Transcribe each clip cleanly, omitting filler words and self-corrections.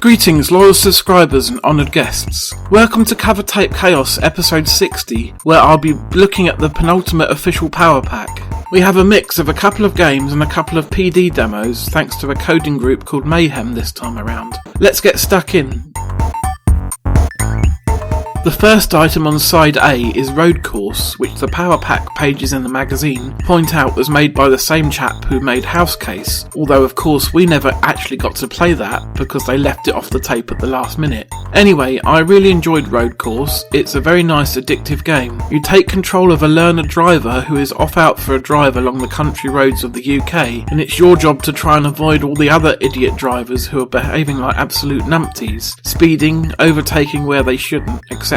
Greetings loyal subscribers and honoured guests. Welcome to Covertape Chaos episode 60, where I'll be looking at the penultimate official power pack. We have a mix of a couple of games and a couple of PD demos thanks to a coding group called Mayhem this time around. Let's get stuck in. The first item on side A is Road Course, which the power pack pages in the magazine point out was made by the same chap who made House Case, although of course we never actually got to play that because they left it off the tape at the last minute. Anyway, I really enjoyed Road Course. It's a very nice addictive game. You take control of a learner driver who is off out for a drive along the country roads of the UK, and it's your job to try and avoid all the other idiot drivers who are behaving like absolute numpties, speeding, overtaking where they shouldn't, etc.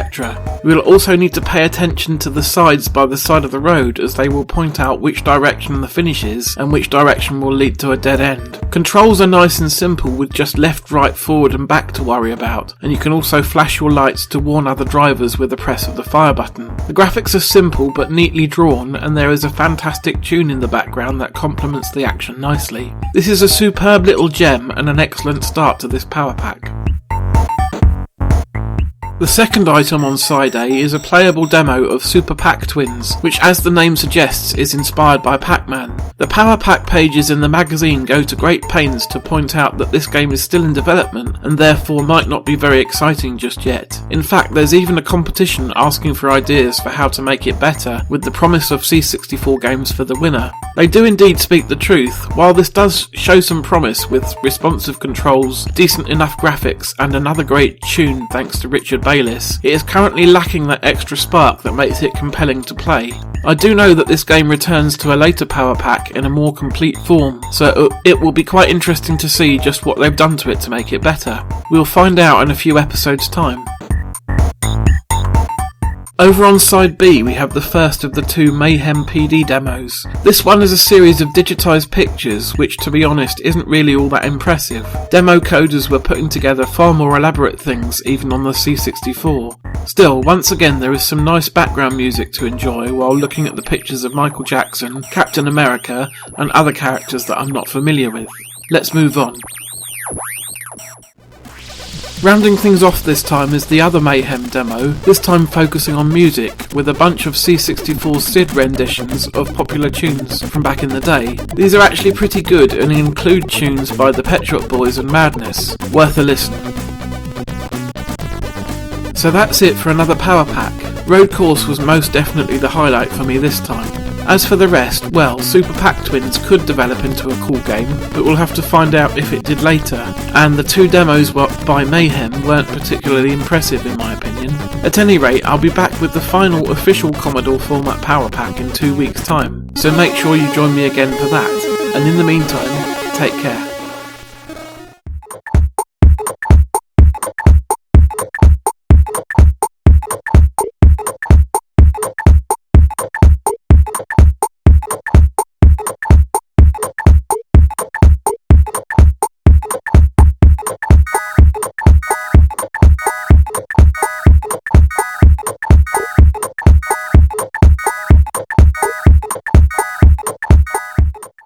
We will also need to pay attention to the sides by the side of the road, as they will point out which direction the finish is and which direction will lead to a dead end. Controls are nice and simple with just left, right, forward and back to worry about, and you can also flash your lights to warn other drivers with the press of the fire button. The graphics are simple but neatly drawn, and there is a fantastic tune in the background that complements the action nicely. This is a superb little gem and an excellent start to this power pack. The second item on side A is a playable demo of Super Pac Twins, which as the name suggests is inspired by Pac-Man. The power pack pages in the magazine go to great pains to point out that this game is still in development and therefore might not be very exciting just yet. In fact, there's even a competition asking for ideas for how to make it better, with the promise of C64 games for the winner. They do indeed speak the truth. While this does show some promise with responsive controls, decent enough graphics and another great tune thanks to Richard Bayliss, it is currently lacking that extra spark that makes it compelling to play. I do know that this game returns to a later power pack in a more complete form, so it will be quite interesting to see just what they've done to it to make it better. We'll find out in a few episodes' time. Over on side B we have the first of the two Mayhem PD demos. This one is a series of digitised pictures which, to be honest, isn't really all that impressive. Demo coders were putting together far more elaborate things even on the C64. Still, once again there is some nice background music to enjoy while looking at the pictures of Michael Jackson, Captain America and other characters that I'm not familiar with. Let's move on. Rounding things off this time is the other Mayhem demo, this time focusing on music, with a bunch of C64 SID renditions of popular tunes from back in the day. These are actually pretty good and include tunes by the Pet Shop Boys and Madness. Worth a listen. So that's it for another power pack. Road Course was most definitely the highlight for me this time. As for the rest, well, Super Pac Twins could develop into a cool game, but we'll have to find out if it did later, and the two demos by Mayhem weren't particularly impressive in my opinion. At any rate, I'll be back with the final official Commodore format power pack in 2 weeks' time, so make sure you join me again for that, and in the meantime, take care.